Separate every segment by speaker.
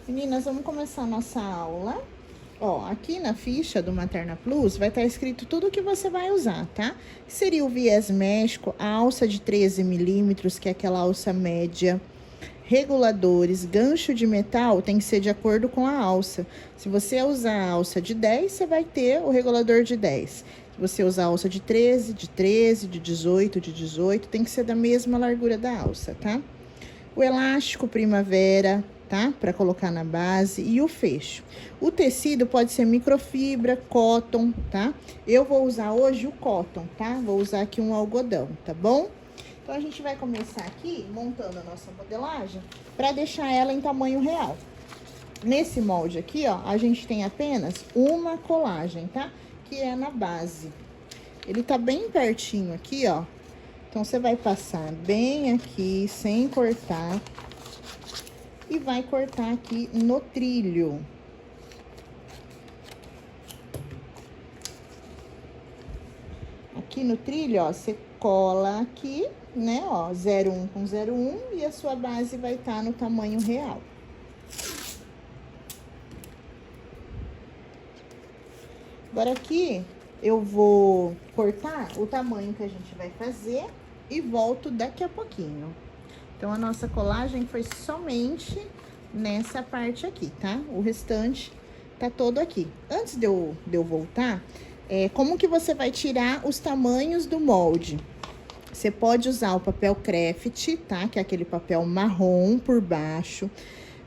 Speaker 1: Meninas, vamos começar a nossa aula. Ó, aqui na ficha do Materna Plus vai estar escrito tudo que você vai usar, tá? Seria o viés médico, a alça de 13 milímetros, que é aquela alça média. Reguladores, gancho de metal tem que ser de acordo com a alça. Se você usar a alça de 10, você vai ter o regulador de 10. Se você usar a alça de 13, de 18, tem que ser da mesma largura da alça, tá? O elástico primavera, tá? Para colocar na base e o fecho. O tecido pode ser microfibra, cotton, tá? Eu vou usar hoje o cotton, tá? Vou usar aqui um algodão, tá bom? Então, a gente vai começar aqui montando a nossa modelagem para deixar ela em tamanho real. Nesse molde aqui, ó, a gente tem apenas uma colagem, tá? Que é na base. Ele tá bem pertinho aqui, ó. Então, você vai passar bem aqui, sem cortar. E vai cortar aqui no trilho. Aqui no trilho, ó, você cola aqui, né, ó, 0,1 com 0,1 e a sua base vai estar no tamanho real. Agora aqui, eu vou cortar o tamanho que a gente vai fazer e volto daqui a pouquinho. Então, a nossa colagem foi somente nessa parte aqui, tá? O restante tá todo aqui. Antes de eu voltar, como que você vai tirar os tamanhos do molde? Você pode usar o papel craft, tá? Que é aquele papel marrom por baixo.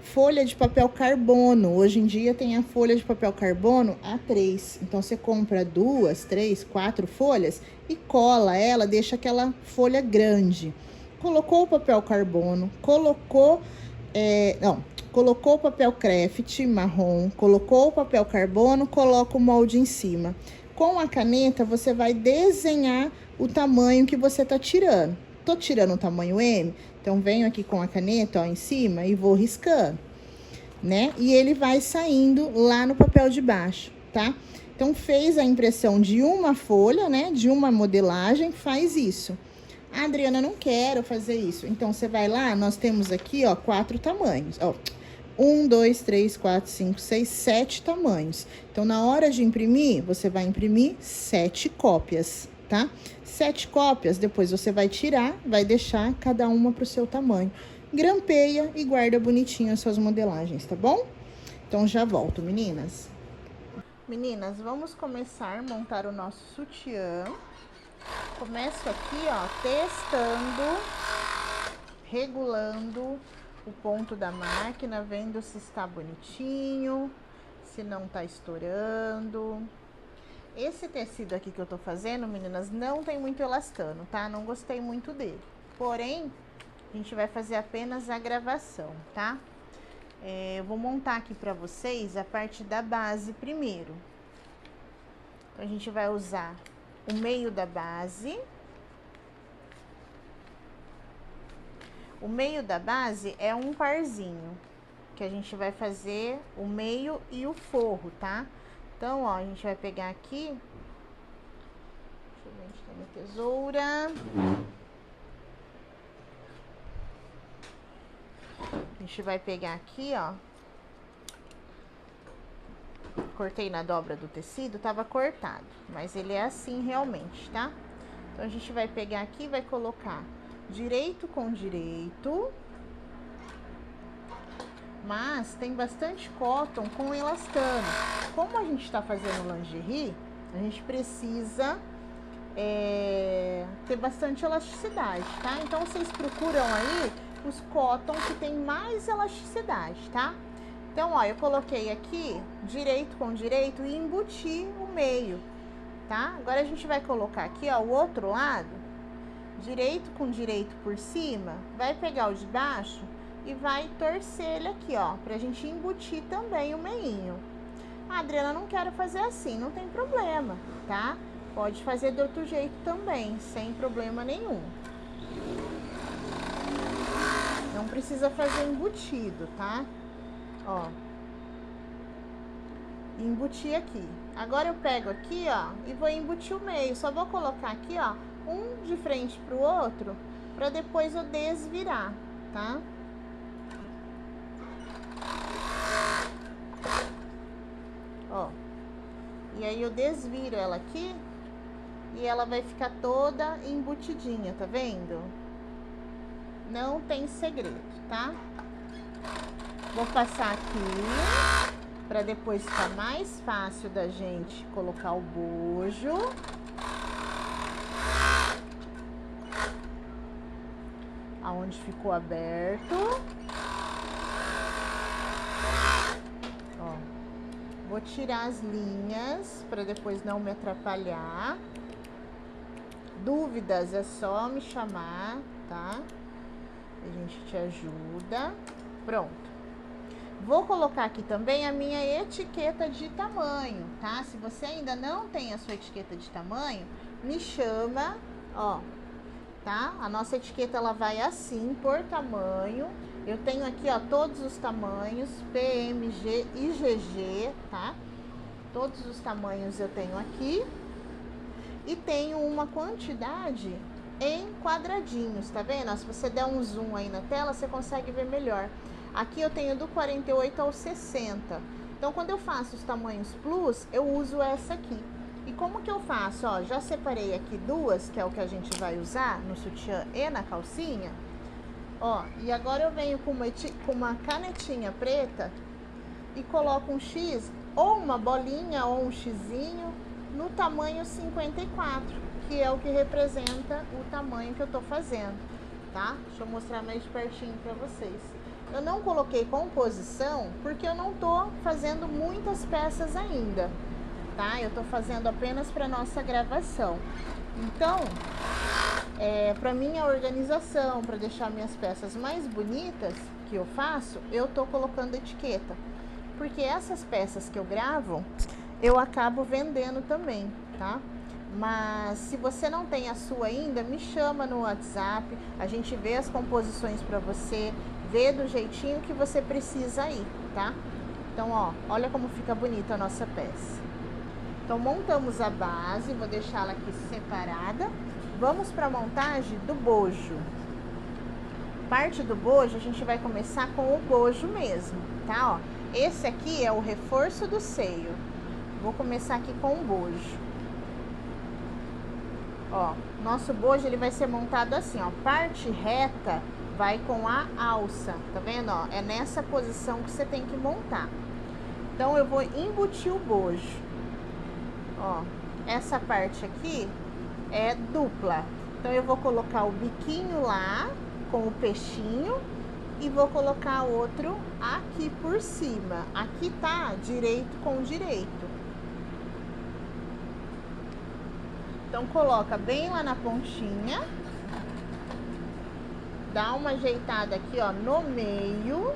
Speaker 1: Folha de papel carbono. Hoje em dia tem a folha de papel carbono A3. Então, você compra 2, 3, 4 folhas e cola ela, deixa aquela folha grande. Colocou o papel carbono, colocou o papel craft marrom, colocou o papel carbono, coloca o molde em cima. Com a caneta, você vai desenhar o tamanho que você tá tirando. Tô tirando o tamanho M, então venho aqui com a caneta, ó, em cima e vou riscando, né? E ele vai saindo lá no papel de baixo, tá? Então, fez a impressão de uma folha, né? De uma modelagem, faz isso. Ah, Adriana, não quero fazer isso. Então, você vai lá, nós temos aqui, ó, 4 tamanhos, ó. 1, 2, 3, 4, 5, 6, 7 tamanhos. Então, na hora de imprimir, você vai imprimir 7 cópias, tá? 7 cópias, depois você vai tirar, vai deixar cada uma pro seu tamanho. Grampeia e guarda bonitinho as suas modelagens, tá bom? Então, já volto, meninas. Meninas, vamos começar a montar o nosso sutiã. Começo aqui, ó, testando, regulando o ponto da máquina, vendo se está bonitinho, se não tá estourando. Esse tecido aqui que eu tô fazendo, meninas, não tem muito elastano, tá? Não gostei muito dele. Porém, a gente vai fazer apenas a gravação, tá? Eu vou montar aqui pra vocês a parte da base primeiro. Então, a gente vai usar o meio da base. O meio da base é um parzinho, que a gente vai fazer o meio e o forro, tá? Então, ó, a gente vai pegar aqui. Deixa eu ver onde tá minha tesoura. A gente vai pegar aqui, ó. Cortei na dobra do tecido, tava cortado, mas ele é assim realmente, tá? Então, a gente vai pegar aqui e vai colocar direito com direito, mas tem bastante cotton com elastano. Como a gente tá fazendo lingerie, a gente precisa ter bastante elasticidade, tá? Então, vocês procuram aí os cotton que tem mais elasticidade, tá? Então, ó, eu coloquei aqui direito com direito e embuti o meio, tá? Agora, a gente vai colocar aqui, ó, o outro lado, direito com direito por cima, vai pegar o de baixo e vai torcer ele aqui, ó, pra gente embutir também o meinho. Ah, Adriana, não quero fazer assim, não tem problema, tá? Pode fazer do outro jeito também, sem problema nenhum. Não precisa fazer embutido, tá? Ó, embuti aqui. Agora eu pego aqui, ó, e vou embutir o meio. Só vou colocar aqui, ó, um de frente pro outro, pra depois eu desvirar, tá? ó. E aí eu desviro ela aqui e ela vai ficar toda embutidinha, tá vendo? Não tem segredo, tá? Vou passar aqui para depois ficar mais fácil da gente colocar o bojo. Aonde ficou aberto. Ó, vou tirar as linhas para depois não me atrapalhar. Dúvidas é só me chamar, tá? A gente te ajuda. Pronto. Vou colocar aqui também a minha etiqueta de tamanho, tá? Se você ainda não tem a sua etiqueta de tamanho, me chama, ó, tá? A nossa etiqueta, ela vai assim, por tamanho. Eu tenho aqui, ó, todos os tamanhos, PMG e GG, tá? Todos os tamanhos eu tenho aqui. E tenho uma quantidade em quadradinhos, tá vendo? Se você der um zoom aí na tela, você consegue ver melhor. Aqui eu tenho do 48 ao 60. Então, quando eu faço os tamanhos plus, eu uso essa aqui. E como que eu faço? Ó, já separei aqui duas, que é o que a gente vai usar no sutiã e na calcinha. Ó, e agora eu venho com uma canetinha preta e coloco um X, ou uma bolinha, ou um xizinho, no tamanho 54, que é o que representa o tamanho que eu tô fazendo, tá? Deixa eu mostrar mais de pertinho pra vocês. Eu não coloquei composição porque eu não tô fazendo muitas peças ainda, tá? Eu tô fazendo apenas para nossa gravação. Então, para minha organização, para deixar minhas peças mais bonitas que eu faço, eu tô colocando etiqueta. Porque essas peças que eu gravo, eu acabo vendendo também, tá? Mas se você não tem a sua ainda, me chama no WhatsApp, a gente vê as composições para você, vê do jeitinho que você precisa aí, tá? Então, ó, olha como fica bonita a nossa peça. Então, montamos a base, vou deixá-la aqui separada. Vamos para a montagem do bojo. Parte do bojo, a gente vai começar com o bojo mesmo, tá? Ó, esse aqui é o reforço do seio. Vou começar aqui com o bojo. Ó, nosso bojo, ele vai ser montado assim, ó, parte reta vai com a alça, tá vendo, ó? É nessa posição que você tem que montar. Então, eu vou embutir o bojo. Ó, essa parte aqui é dupla. Então, eu vou colocar o biquinho lá, com o peixinho, e vou colocar outro aqui por cima. Aqui tá direito com direito. Então, coloca bem lá na pontinha. Dá uma ajeitada aqui, ó, no meio.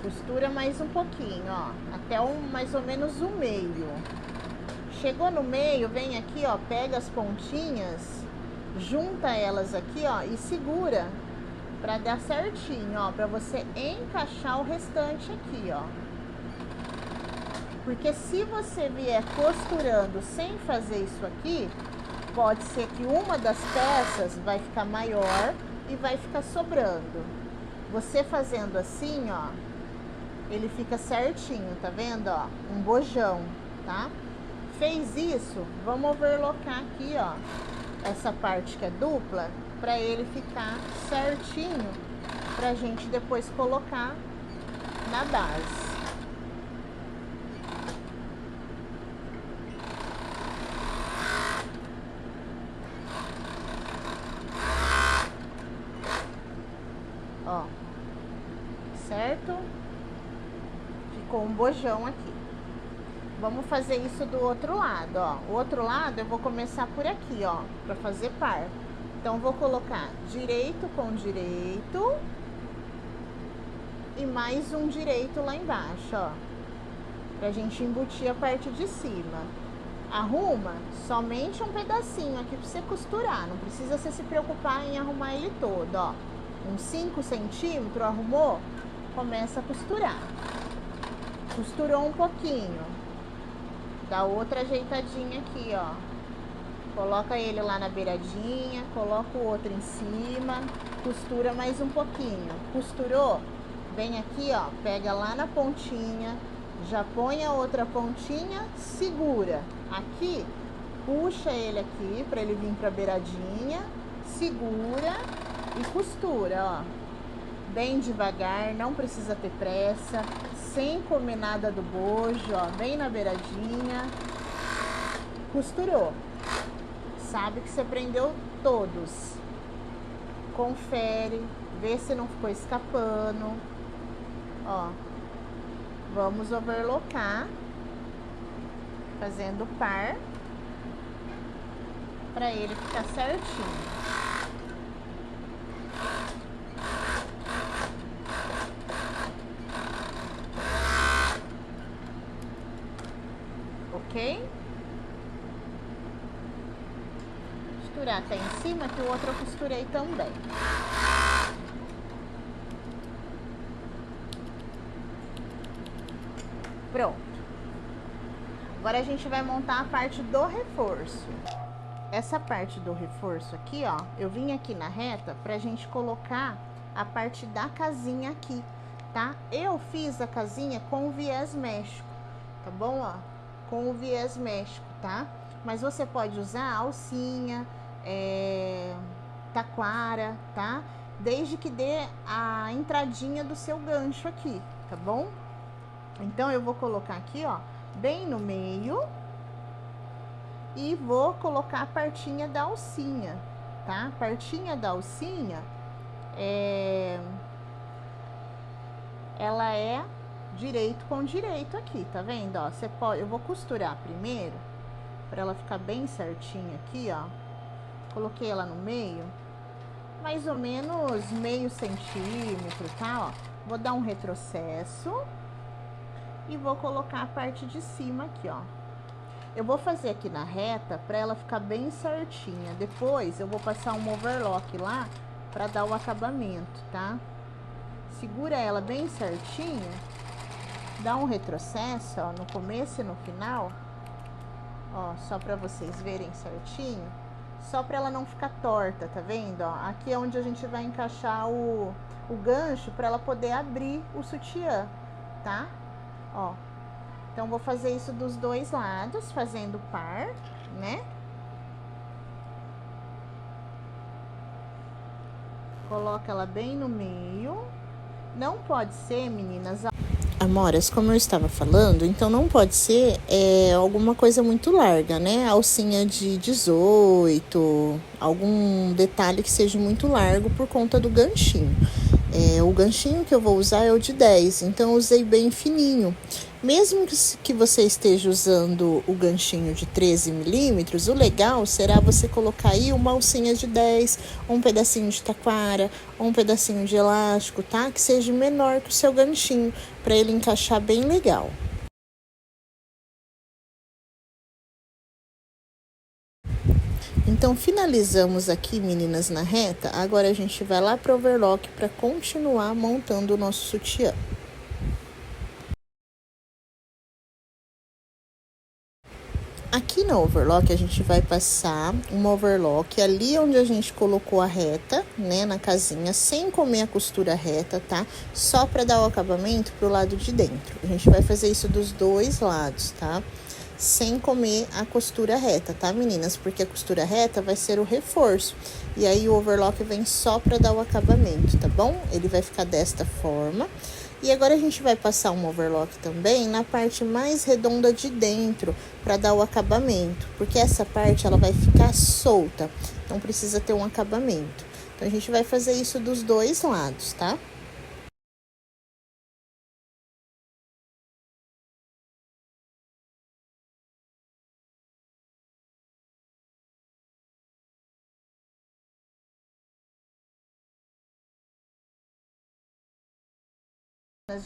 Speaker 1: Costura mais um pouquinho, ó, até mais ou menos o meio. Chegou no meio, vem aqui, ó, pega as pontinhas, junta elas aqui, ó, e segura pra dar certinho, ó, pra você encaixar o restante aqui, ó. Porque se você vier costurando sem fazer isso aqui, pode ser que uma das peças vai ficar maior e vai ficar sobrando. Você fazendo assim, ó, ele fica certinho, tá vendo, ó? Um bojão, tá? Fez isso, vamos overlocar aqui, ó, essa parte que é dupla, pra ele ficar certinho, pra gente depois colocar na base. Ó, certo? Ficou um bojão aqui. Vamos fazer isso do outro lado, ó. O outro lado eu vou começar por aqui, ó, pra fazer par. Então, vou colocar direito com direito e mais um direito lá embaixo, ó, pra gente embutir a parte de cima. Arruma somente um pedacinho aqui pra você costurar, não precisa você se preocupar em arrumar ele todo, ó. Uns 5 centímetros, arrumou? Começa a costurar. Costurou um pouquinho, dá outra ajeitadinha aqui, ó. Coloca ele lá na beiradinha, coloca o outro em cima, costura mais um pouquinho. Costurou? Vem aqui, ó, pega lá na pontinha, já põe a outra pontinha, segura. Aqui, puxa ele aqui pra ele vir pra beiradinha, segura e costura, ó. Bem devagar, não precisa ter pressa, sem comer nada do bojo, ó, bem na beiradinha. Costurou. Sabe que você prendeu todos. Confere, vê se não ficou escapando. Ó, vamos overlocar, fazendo par, pra ele ficar certinho. Ok? Costurar até em cima, que o outro eu costurei também. Pronto. Agora a gente vai montar a parte do reforço. Essa parte do reforço aqui, ó, eu vim aqui na reta pra gente colocar a parte da casinha aqui, tá? Eu fiz a casinha com o viés México, tá bom, ó? Com o viés México, tá? Mas você pode usar alcinha, taquara, tá? Desde que dê a entradinha do seu gancho aqui, tá bom? Então, eu vou colocar aqui, ó, bem no meio e vou colocar a partinha da alcinha, tá? A partinha da alcinha, ela é direito com direito aqui, tá vendo? Ó, você pode, eu vou costurar primeiro, pra ela ficar bem certinha aqui, ó. Coloquei ela no meio, mais ou menos meio centímetro, tá? Ó, vou dar um retrocesso e vou colocar a parte de cima aqui, ó. Eu vou fazer aqui na reta pra ela ficar bem certinha. Depois eu vou passar um overlock lá pra dar o acabamento, tá? Segura ela bem certinha, dá um retrocesso, ó, no começo e no final, ó, só pra vocês verem certinho, só pra ela não ficar torta, tá vendo, ó? Aqui é onde a gente vai encaixar o gancho pra ela poder abrir o sutiã, tá? Ó, então vou fazer isso dos dois lados, fazendo par, né? Coloca ela bem no meio. Não pode ser, meninas, amoras, como eu estava falando, então não pode ser alguma coisa muito larga, né? Alcinha de 18, algum detalhe que seja muito largo por conta do ganchinho. O ganchinho que eu vou usar é o de 10, então eu usei bem fininho. Mesmo que você esteja usando o ganchinho de 13 milímetros, o legal será você colocar aí uma alcinha de 10, um pedacinho de taquara, um pedacinho de elástico, tá? Que seja menor que o seu ganchinho, para ele encaixar bem legal. Então, finalizamos aqui, meninas, na reta. Agora a gente vai lá pro overlock para continuar montando o nosso sutiã. Aqui no overlock, a gente vai passar uma overlock ali onde a gente colocou a reta, né, na casinha, sem comer a costura reta, tá? Só para dar o acabamento pro lado de dentro. A gente vai fazer isso dos dois lados, tá? Sem comer a costura reta, tá, meninas? Porque a costura reta vai ser o reforço. E aí, o overlock vem só para dar o acabamento, tá bom? Ele vai ficar desta forma. E agora a gente vai passar um overlock também na parte mais redonda de dentro, para dar o acabamento. Porque essa parte, ela vai ficar solta, então precisa ter um acabamento. Então, a gente vai fazer isso dos dois lados, tá?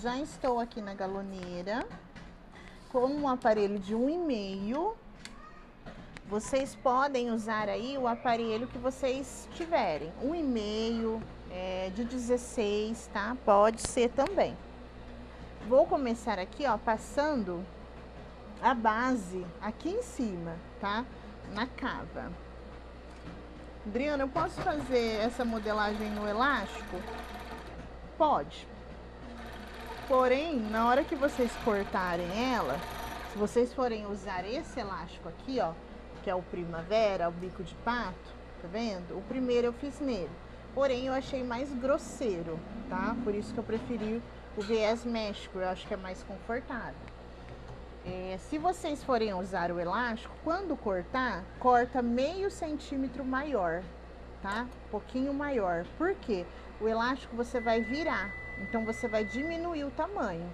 Speaker 1: Já estou aqui na galoneira com um aparelho de 1,5. Vocês podem usar aí o aparelho que vocês tiverem, 1,5, de 16, tá? Pode ser também. Vou começar aqui, ó, passando a base aqui em cima, tá? na cava. Adriana, eu posso fazer essa modelagem no elástico? Pode. Porém, na hora que vocês cortarem ela, se vocês forem usar esse elástico aqui, ó, que é o Primavera, o bico de pato, tá vendo? O primeiro eu fiz nele. Porém, eu achei mais grosseiro, tá? Por isso que eu preferi o viés México, eu acho que é mais confortável. Se vocês forem usar o elástico, quando cortar, corta meio centímetro maior, tá? Um pouquinho maior. Por quê? O elástico você vai virar, então você vai diminuir o tamanho,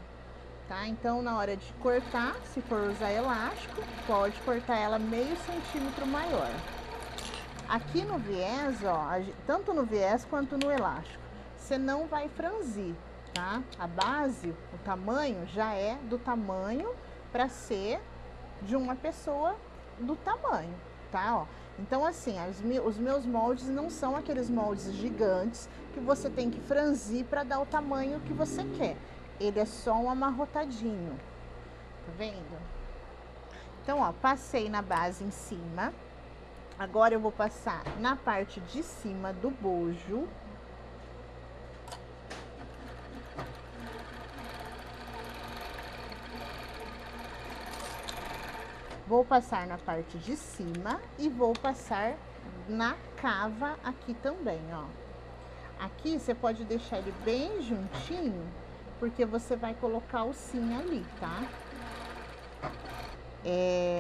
Speaker 1: tá? Então, na hora de cortar, se for usar elástico, pode cortar ela meio centímetro maior. Aqui no viés, ó, tanto no viés quanto no elástico, você não vai franzir, tá? A base, o tamanho já é do tamanho para ser de uma pessoa do tamanho, tá? Ó, então, assim, os meus moldes não são aqueles moldes gigantes que você tem que franzir para dar o tamanho que você quer. Ele é só um amarrotadinho, tá vendo? Então, ó, passei na base em cima. Agora eu vou passar na parte de cima do bojo. Vou passar na parte de cima e vou passar na cava aqui também, ó. Aqui você pode deixar ele bem juntinho, porque você vai colocar a alcinha ali, tá?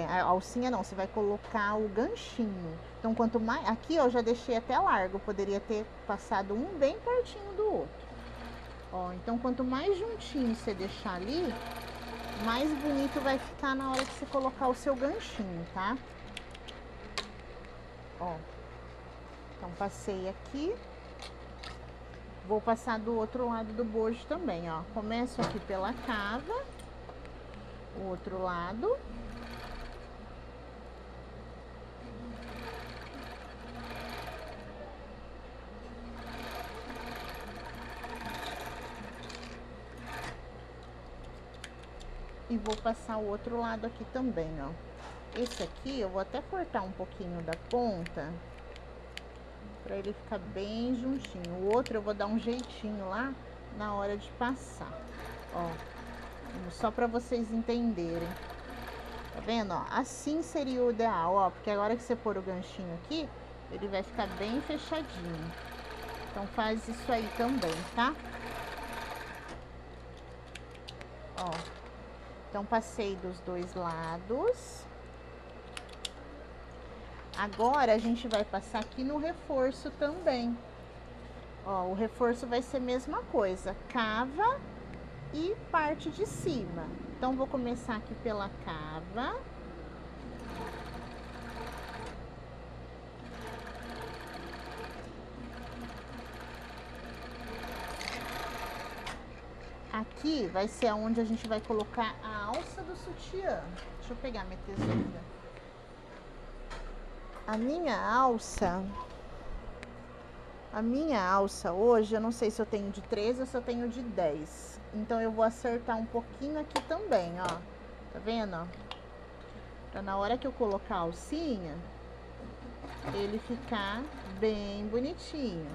Speaker 1: A alcinha não, você vai colocar o ganchinho. Então, quanto mais... Aqui eu já deixei até largo, poderia ter passado um bem pertinho do outro. Ó, então, quanto mais juntinho você deixar ali, mais bonito vai ficar na hora que você colocar o seu ganchinho, tá? Ó. Então, passei aqui. Vou passar do outro lado do bojo também, ó. Começo aqui pela cava. O outro lado. E vou passar o outro lado aqui também, ó. Esse aqui eu vou até cortar um pouquinho da ponta, pra ele ficar bem juntinho. O outro eu vou dar um jeitinho lá na hora de passar, ó. Só pra vocês entenderem. Tá vendo, ó? Assim seria o ideal, ó. Porque agora que você pôr o ganchinho aqui, ele vai ficar bem fechadinho. Então faz isso aí também, tá? Ó. Então, passei dos dois lados. Agora, a gente vai passar aqui no reforço também. Ó, o reforço vai ser a mesma coisa. Cava e parte de cima. Então, vou começar aqui pela cava. Aqui vai ser onde a gente vai colocar a alça do sutiã. Deixa eu pegar minha tesoura. A minha alça hoje, eu não sei se eu tenho de 13 ou se eu tenho de 10. Então, eu vou acertar um pouquinho aqui também, ó. Tá vendo, ó? Pra na hora que eu colocar a alcinha, ele ficar bem bonitinho.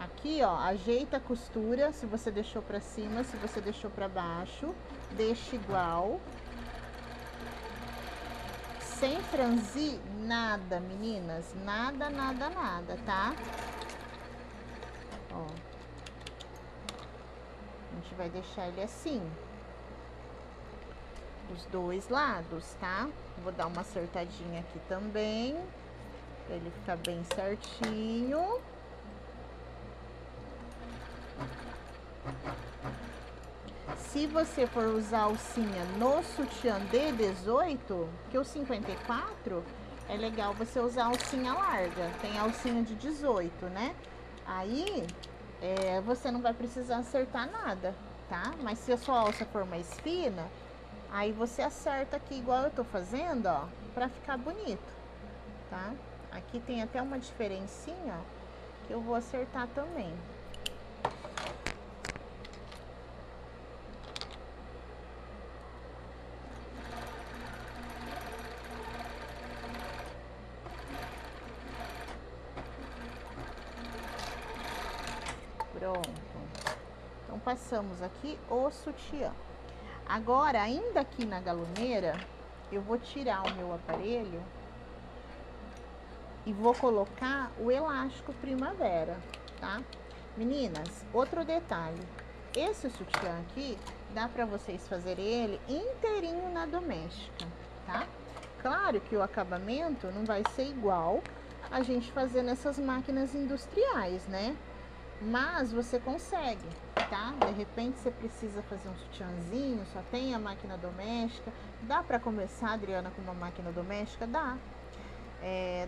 Speaker 1: Aqui, ó, ajeita a costura, se você deixou pra cima, se você deixou pra baixo, deixa igual. Sem franzir nada, meninas, nada, nada, nada, tá? Ó. A gente vai deixar ele assim. Os dois lados, tá? Vou dar uma acertadinha aqui também, pra ele ficar bem certinho. Se você for usar alcinha no sutiã de 18, que o 54, é legal você usar alcinha larga. Tem alcinha de 18, né? Aí, você não vai precisar acertar nada, tá? Mas se a sua alça for mais fina, aí você acerta aqui igual eu tô fazendo, ó, pra ficar bonito, tá? Aqui tem até uma diferencinha, ó, que eu vou acertar também. passamos aqui o sutiã. Agora, ainda aqui na galoneira, eu vou tirar o meu aparelho e vou colocar o elástico primavera, tá? Meninas, outro detalhe, esse sutiã aqui, dá pra vocês fazerem ele inteirinho na doméstica, tá? Claro que o acabamento não vai ser igual a gente fazer nessas máquinas industriais, né? Mas você consegue, tá? De repente você precisa fazer um sutiãzinho, só tem a máquina doméstica. Dá pra começar, Adriana, com uma máquina doméstica? Dá.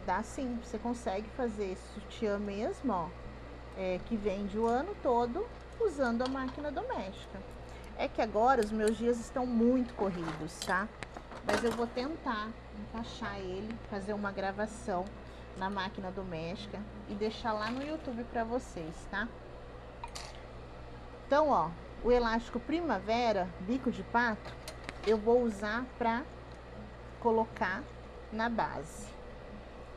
Speaker 1: Dá sim, você consegue fazer esse sutiã mesmo, ó, que vende o ano todo usando a máquina doméstica. É que agora os meus dias estão muito corridos, tá? Mas eu vou tentar encaixar ele, fazer uma gravação na máquina doméstica e deixar lá no YouTube pra vocês, tá? Então, ó, o elástico primavera, bico de pato, eu vou usar pra colocar na base.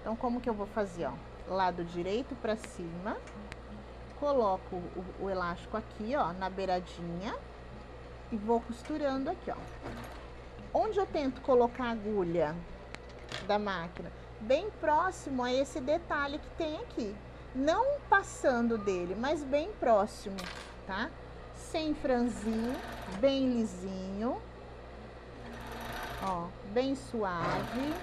Speaker 1: Então, como que eu vou fazer, ó? Lado direito pra cima, coloco o elástico aqui, ó, na beiradinha e vou costurando aqui, ó. Onde eu tento colocar a agulha da máquina? Bem próximo a esse detalhe que tem aqui. Não passando dele, mas bem próximo, tá? Sem franzinho, bem lisinho. Ó, bem suave.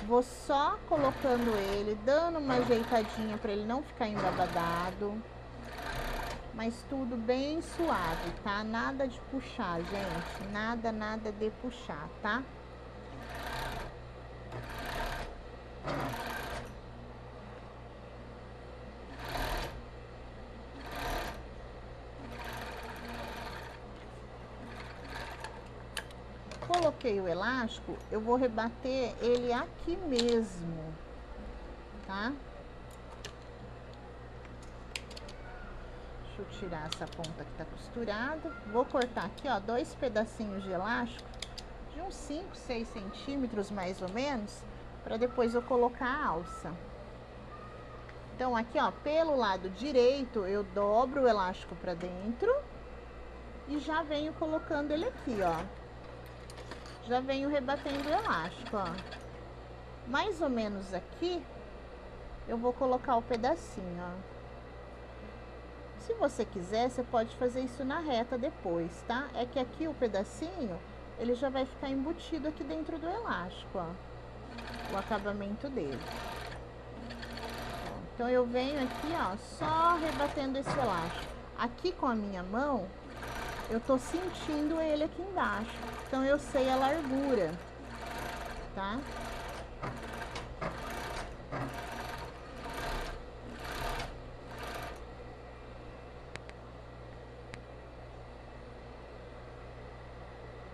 Speaker 1: Vou só colocando ele, dando uma ajeitadinha para ele não ficar embabadado. Mas tudo bem suave, tá? Nada de puxar, gente. Nada de puxar, tá? Coloquei o elástico, eu vou rebater ele aqui mesmo, tá? Deixa eu tirar essa ponta que tá costurada. Vou cortar aqui, ó, 2 pedacinhos de elástico de uns 5, 6 centímetros mais ou menos, para depois eu colocar a alça. Então aqui, ó, pelo lado direito eu dobro o elástico para dentro e já venho colocando ele aqui, ó. Já venho rebatendo o elástico, ó. Mais ou menos aqui eu vou colocar o pedacinho, ó. Se você quiser, você pode fazer isso na reta depois, tá? É que aqui o pedacinho, ele já vai ficar embutido aqui dentro do elástico, ó. O acabamento dele. Então, eu venho aqui, ó, só rebatendo esse elástico. Aqui com a minha mão, eu tô sentindo ele aqui embaixo. Então, eu sei a largura, tá?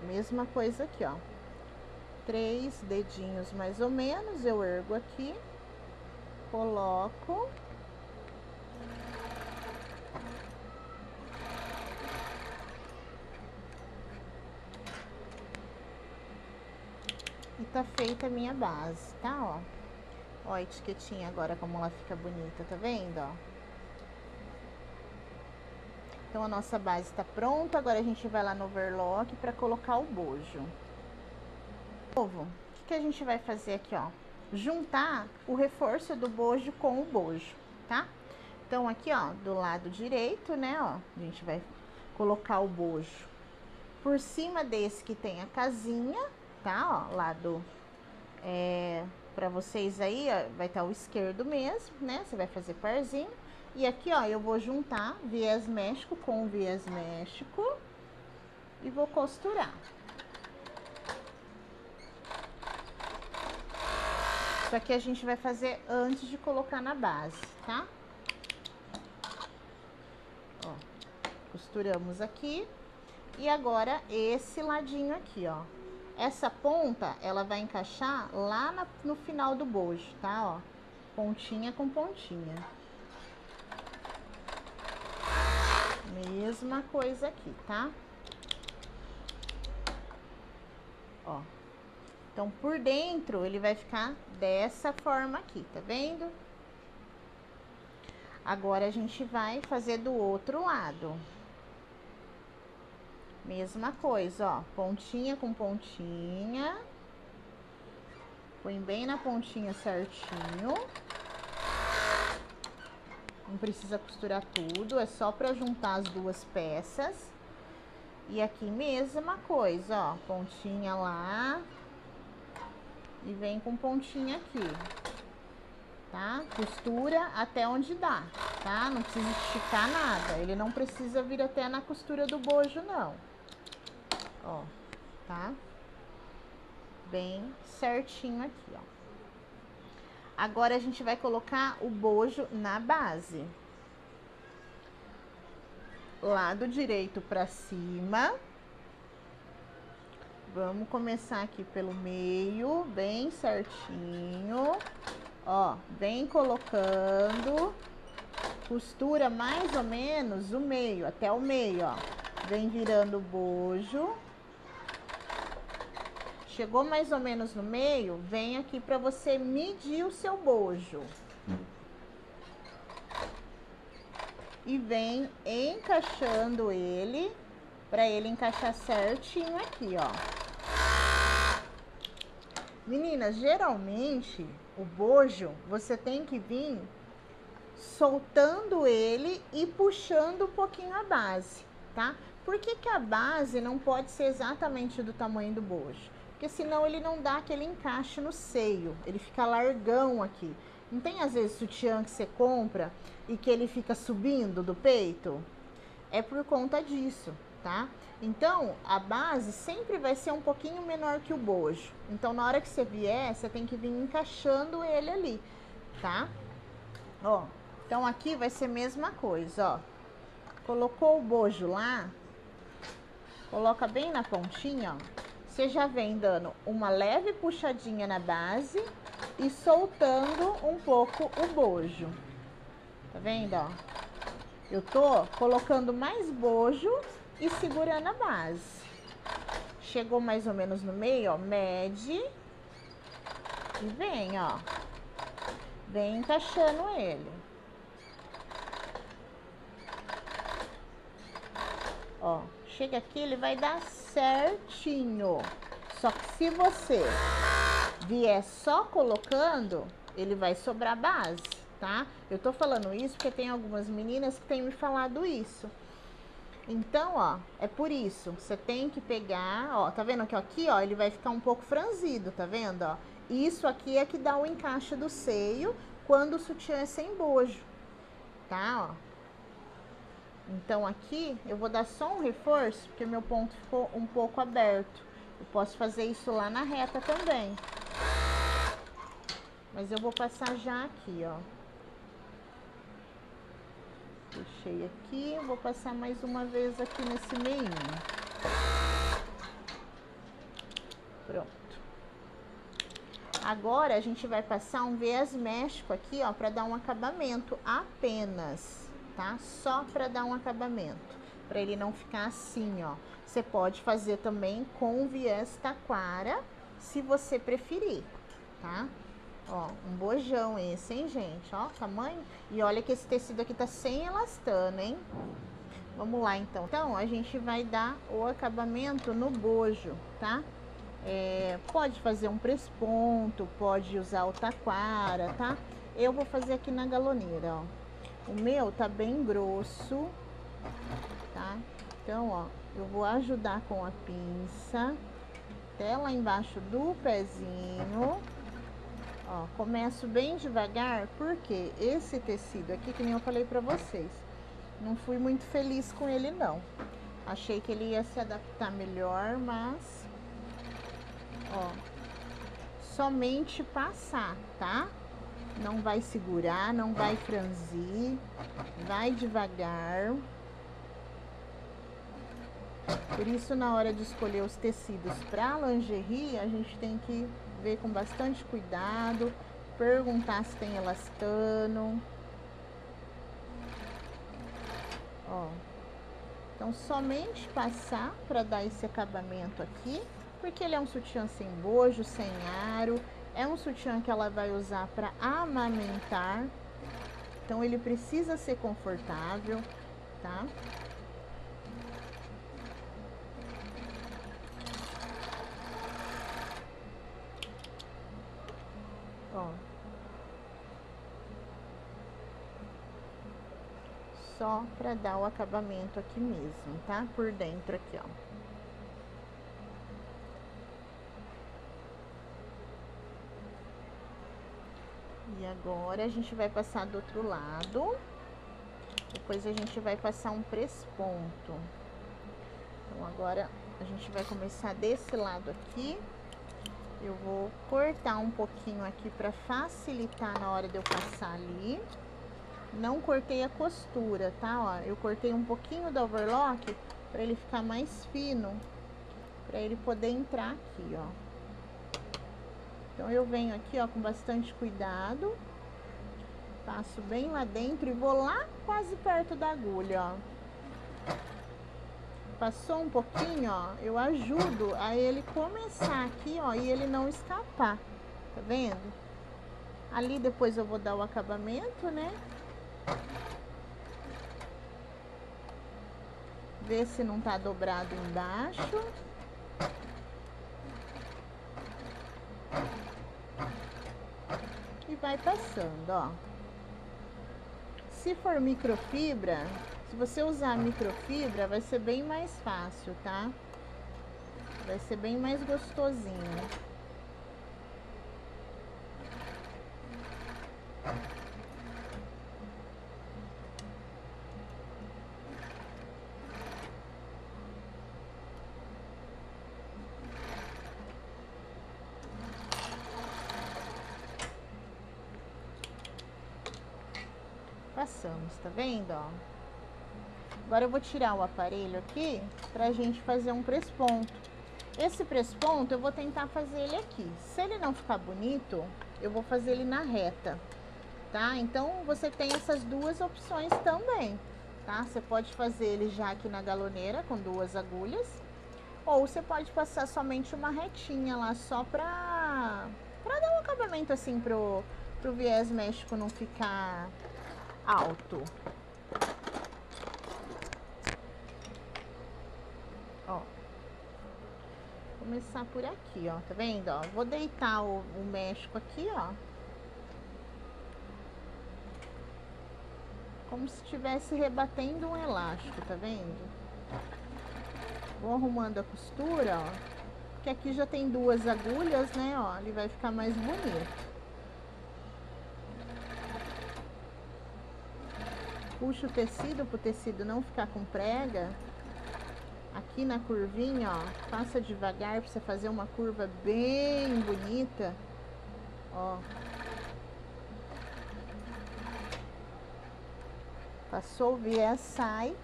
Speaker 1: Mesma coisa aqui, ó. 3 dedinhos mais ou menos, eu ergo aqui, coloco. E tá feita a minha base, tá, ó. Ó a etiquetinha agora como ela fica bonita, tá vendo, ó? Então, a nossa base tá pronta, agora a gente vai lá no overlock pra colocar o bojo. O que a gente vai fazer aqui, ó? Juntar o reforço do bojo com o bojo, tá? Então, aqui, ó, do lado direito, né, ó, a gente vai colocar o bojo por cima desse que tem a casinha, tá, ó, lado, pra vocês aí, ó, vai estar o esquerdo mesmo, né, você vai fazer parzinho. E aqui, ó, eu vou juntar viés méxico com viés méxico e vou costurar. Isso aqui a gente vai fazer antes de colocar na base, tá? Ó, costuramos aqui. E agora, esse ladinho aqui, ó. Essa ponta, ela vai encaixar lá no final do bojo, tá? Ó, pontinha com pontinha. Mesma coisa aqui, tá? Ó. Então, por dentro, ele vai ficar dessa forma aqui, tá vendo? Agora a gente vai fazer do outro lado. Mesma coisa, ó, pontinha com pontinha. Põe bem na pontinha certinho. Não precisa costurar tudo, é só pra juntar as duas peças. E aqui mesma coisa, ó, pontinha lá. E vem com pontinha aqui, tá? Costura até onde dá, tá? Não precisa esticar nada, ele não precisa vir até na costura do bojo, não. Ó, tá? Bem certinho aqui, ó. Agora a gente vai colocar o bojo na base. Lado direito pra cima. Vamos começar aqui pelo meio, bem certinho. Ó, vem colocando. Costura mais ou menos o meio, até o meio, ó. Vem virando o bojo. Chegou mais ou menos no meio, vem aqui pra você medir o seu bojo. E vem encaixando ele, pra ele encaixar certinho aqui, ó. Meninas, geralmente, o bojo, você tem que vir soltando ele e puxando um pouquinho a base, tá? Por que que a base não pode ser exatamente do tamanho do bojo? Porque senão ele não dá aquele encaixe no seio, ele fica largão aqui. Não tem às vezes sutiã que você compra e que ele fica subindo do peito? É por conta disso, tá? Então, a base sempre vai ser um pouquinho menor que o bojo. Então, na hora que você vier, você tem que vir encaixando ele ali, tá? Ó, então aqui vai ser a mesma coisa, ó. Colocou o bojo lá, coloca bem na pontinha, ó. Você já vem dando uma leve puxadinha na base e soltando um pouco o bojo. Tá vendo, ó? Eu tô colocando mais bojo e segurando a base. Chegou mais ou menos no meio, ó, mede e vem, ó. Vem encaixando ele. Ó, chega aqui, ele vai dar certinho. Só que se você vier só colocando, ele vai sobrar base, tá? Eu tô falando isso porque tem algumas meninas que têm me falado isso. Então, ó, é por isso, você tem que pegar, ó, tá vendo que aqui, ó, ele vai ficar um pouco franzido, tá vendo, ó? Isso aqui é que dá o encaixe do seio quando o sutiã é sem bojo, tá, ó? Então, aqui, eu vou dar só um reforço, porque meu ponto ficou um pouco aberto. Eu posso fazer isso lá na reta também. Mas eu vou passar já aqui, ó. Puxei aqui, vou passar mais uma vez aqui nesse meinho. Pronto. Agora, a gente vai passar um viés méxico aqui, ó, pra dar um acabamento apenas, tá? Só pra dar um acabamento, pra ele não ficar assim, ó. Você pode fazer também com viés taquara, se você preferir, tá? Ó, um bojão esse, hein, gente? Ó, tamanho. E olha que esse tecido aqui tá sem elastano, hein? Vamos lá, então. Então, a gente vai dar o acabamento no bojo, tá? Pode fazer um presponto, pode usar o taquara, tá? Eu vou fazer aqui na galoneira, ó. O meu tá bem grosso, tá? Então, ó, eu vou ajudar com a pinça até lá embaixo do pezinho. Ó, começo bem devagar, porque esse tecido aqui, que nem eu falei pra vocês, não fui muito feliz com ele, não. Achei que ele ia se adaptar melhor, mas, ó, somente passar, tá? Não vai segurar, não vai franzir, vai devagar. Por isso, na hora de escolher os tecidos pra lingerie, a gente tem que ver com bastante cuidado, perguntar se tem elastano. Ó, então somente passar para dar esse acabamento aqui, porque ele é um sutiã sem bojo, sem aro, é um sutiã que ela vai usar para amamentar, Então, ele precisa ser confortável, tá? Ó. Só pra dar o acabamento aqui mesmo, tá? Por dentro aqui, ó. E agora a gente vai passar do outro lado. Depois a gente vai passar um presponto. Então agora a gente vai começar desse lado aqui. Eu vou cortar um pouquinho aqui para facilitar na hora de eu passar ali. Não cortei a costura, tá? Ó, eu cortei um pouquinho do overlock para ele ficar mais fino, para ele poder entrar aqui, ó. Então eu venho aqui, ó, com bastante cuidado. Passo bem lá dentro e vou lá quase perto da agulha, ó. Passou um pouquinho, ó, eu ajudo a ele começar aqui, ó, e ele não escapar, tá vendo? Ali depois eu vou dar o acabamento, né? Ver se não tá dobrado embaixo. E vai passando, ó. Se for microfibra, se você usar microfibra, vai ser bem mais fácil, tá? Vai ser bem mais gostosinho. Passamos, tá vendo, ó? Agora eu vou tirar o aparelho aqui pra gente fazer um presponto. Esse presponto eu vou tentar fazer ele aqui. Se ele não ficar bonito, eu vou fazer ele na reta, tá? Então você tem essas duas opções também, tá? Você pode fazer ele já aqui na galoneira com 2 agulhas, ou você pode passar somente uma retinha lá só pra dar um acabamento assim pro viés méxico não ficar alto. Ó, começar por aqui, ó, tá vendo, ó? Vou deitar o méxico aqui, ó, como se estivesse rebatendo um elástico, tá vendo? Vou arrumando a costura, ó, porque aqui já tem 2 agulhas, né, ó, ele vai ficar mais bonito. Puxa o tecido pro tecido não ficar com prega. Aqui na curvinha, ó, passa devagar pra você fazer uma curva bem bonita, ó. Passou o viés, sai.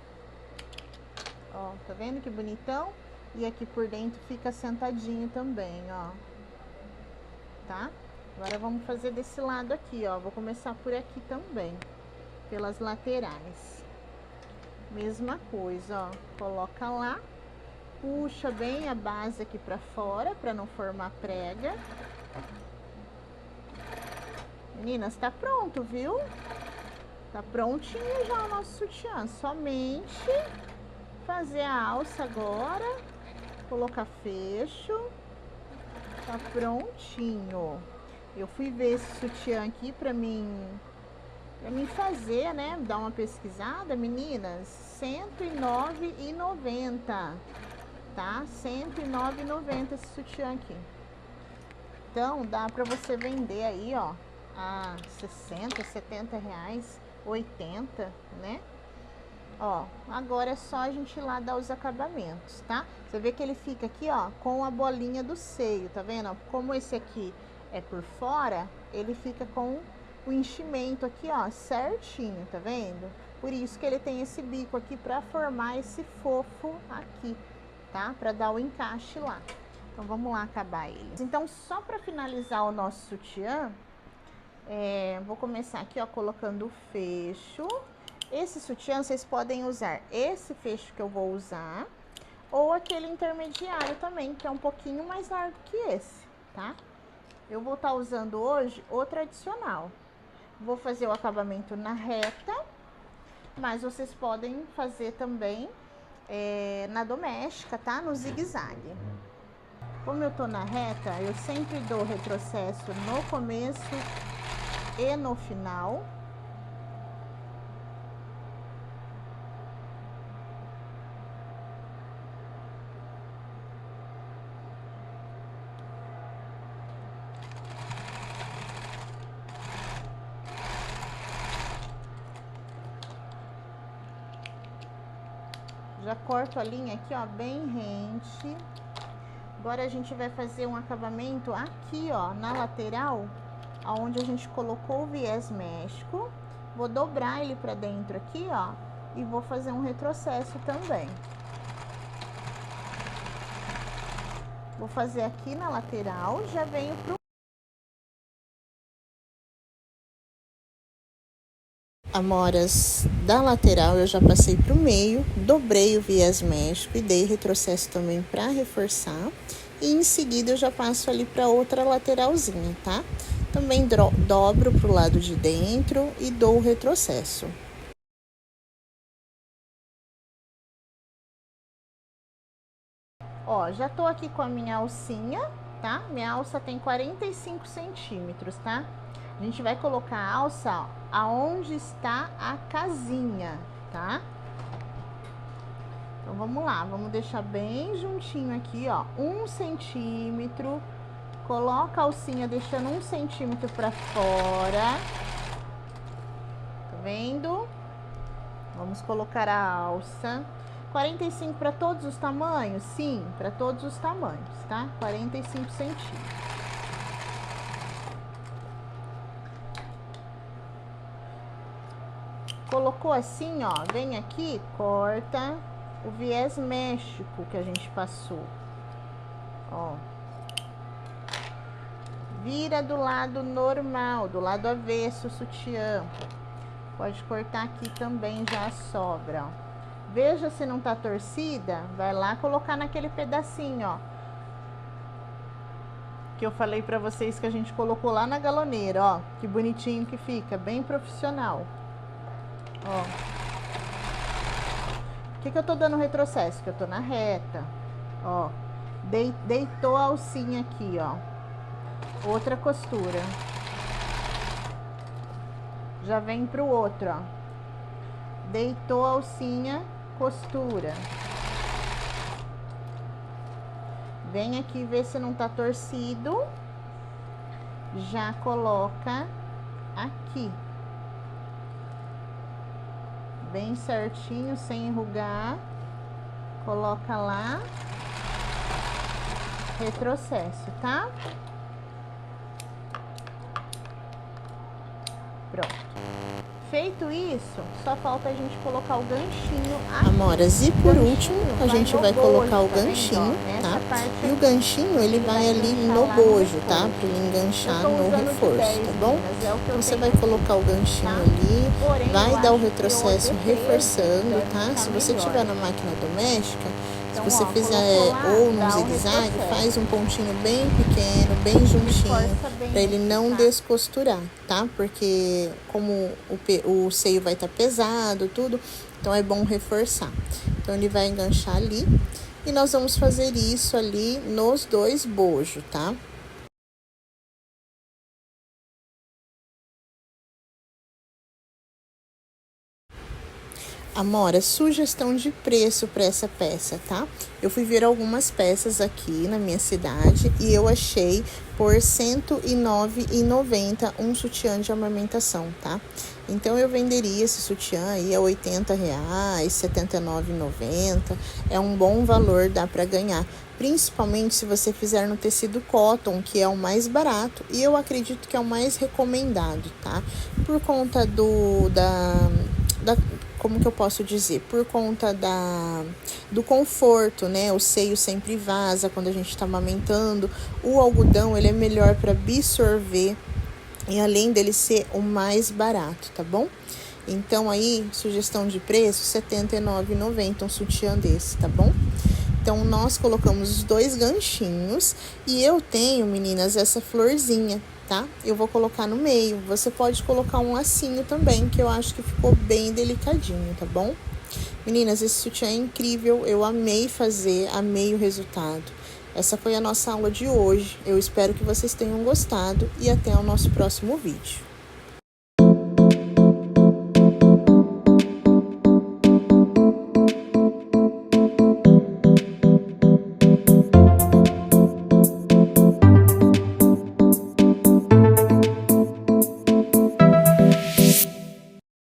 Speaker 1: Ó, tá vendo que bonitão? E aqui por dentro fica sentadinho também, ó. Tá? Agora vamos fazer desse lado aqui, ó. Vou começar por aqui também, pelas laterais. Mesma coisa, ó. Coloca lá. Puxa bem a base aqui pra fora, pra não formar prega. Meninas, tá pronto, viu? Tá prontinho já o nosso sutiã. Somente fazer a alça agora, colocar fecho. Tá prontinho. Eu fui ver esse sutiã aqui pra mim fazer, né? Dar uma pesquisada, meninas. R$109,90, tá? R$109,90 esse sutiã aqui. Então, dá pra você vender aí, ó, a 60, 70 reais, 80, né? Ó, agora é só a gente ir lá dar os acabamentos, tá? Você vê que ele fica aqui, ó, com a bolinha do seio, tá vendo? Como esse aqui é por fora, ele fica com o enchimento aqui, ó, certinho, tá vendo? Por isso que ele tem esse bico aqui pra formar esse fofo aqui, tá? Pra dar o encaixe lá. Então, vamos lá acabar ele. Então, só pra finalizar o nosso sutiã, vou começar aqui, ó, colocando o fecho. Esse sutiã, vocês podem usar esse fecho que eu vou usar, ou aquele intermediário também, que é um pouquinho mais largo que esse, tá? Eu vou estar usando hoje o tradicional. Vou fazer o acabamento na reta, mas vocês podem fazer também na doméstica, tá? No zigue-zague. Como eu tô na reta, eu sempre dou retrocesso no começo e no final. Já corto a linha aqui, ó, bem rente. Agora a gente vai fazer um acabamento aqui, ó, na lateral, aonde a gente colocou o viés méxico. Vou dobrar ele pra dentro aqui, ó, e vou fazer um retrocesso também. Vou fazer aqui na lateral, já venho pro... Amoras da lateral eu já passei pro meio, dobrei o viés méxico e dei retrocesso também para reforçar. E em seguida eu já passo ali para outra lateralzinha, tá? Também dobro pro lado de dentro e dou o retrocesso. Ó, já tô aqui com a minha alcinha, tá? Minha alça tem 45 centímetros, tá? A gente vai colocar a alça aonde está a casinha, tá? Então, vamos lá. Vamos deixar bem juntinho aqui, ó. 1 centímetro. Coloca a alcinha deixando 1 centímetro pra fora. Tá vendo? Vamos colocar a alça. 45 para todos os tamanhos? Sim, para todos os tamanhos, tá? 45 centímetros. Colocou assim, ó, vem aqui, corta o viés méxico que a gente passou, ó. Vira do lado normal, do lado avesso o sutiã. Pode cortar aqui também já a sobra, ó. Veja se não tá torcida, vai lá colocar naquele pedacinho, ó. Que eu falei pra vocês que a gente colocou lá na galoneira, ó. Que bonitinho que fica, bem profissional. Ó. Por que eu tô dando retrocesso? Que eu tô na reta. Ó. Deitou a alcinha aqui, ó. Outra costura. Já vem pro outro, ó. Deitou a alcinha, costura. Vem aqui ver se não tá torcido. Já coloca aqui. Bem certinho, sem enrugar. Coloca lá. Retrocesso, tá? Pronto. Feito isso, só falta a gente colocar o ganchinho aqui. Amoras, e por último, a gente vai colocar o ganchinho, tá? E o ganchinho, ele vai ali no bojo, tá? Pra ele enganchar no reforço, tá bom? Então, você vai colocar o ganchinho ali, vai dar o retrocesso reforçando, tá? Se você tiver na máquina doméstica, se você fizer ou num zigue-zague, faz um pontinho bem pequeno, bem juntinho, para ele não descosturar, tá? Porque como o seio vai estar pesado, tudo, então é bom reforçar. Então ele vai enganchar ali e nós vamos fazer isso ali nos dois bojos, tá? Amora, sugestão de preço para essa peça, tá? Eu fui ver algumas peças aqui na minha cidade e eu achei por R$ 109,90 um sutiã de amamentação, tá? Então eu venderia esse sutiã aí a R$ 80, R$ 79,90. É um bom valor, dá para ganhar. Principalmente se você fizer no tecido cotton, que é o mais barato e eu acredito que é o mais recomendado, tá? Por conta como que eu posso dizer? Por conta do conforto, né? O seio sempre vaza quando a gente tá amamentando. O algodão, ele é melhor para absorver e além dele ser o mais barato, tá bom? Então aí, sugestão de preço, R$ 79,90 um sutiã desse, tá bom? Então, nós colocamos os dois ganchinhos e eu tenho, meninas, essa florzinha. tá? Eu vou colocar no meio. Você pode colocar um lacinho também, que eu acho que ficou bem delicadinho, tá bom? Meninas, esse sutiã é incrível. Eu amei fazer, amei o resultado. Essa foi a nossa aula de hoje. Eu espero que vocês tenham gostado e até o nosso próximo vídeo.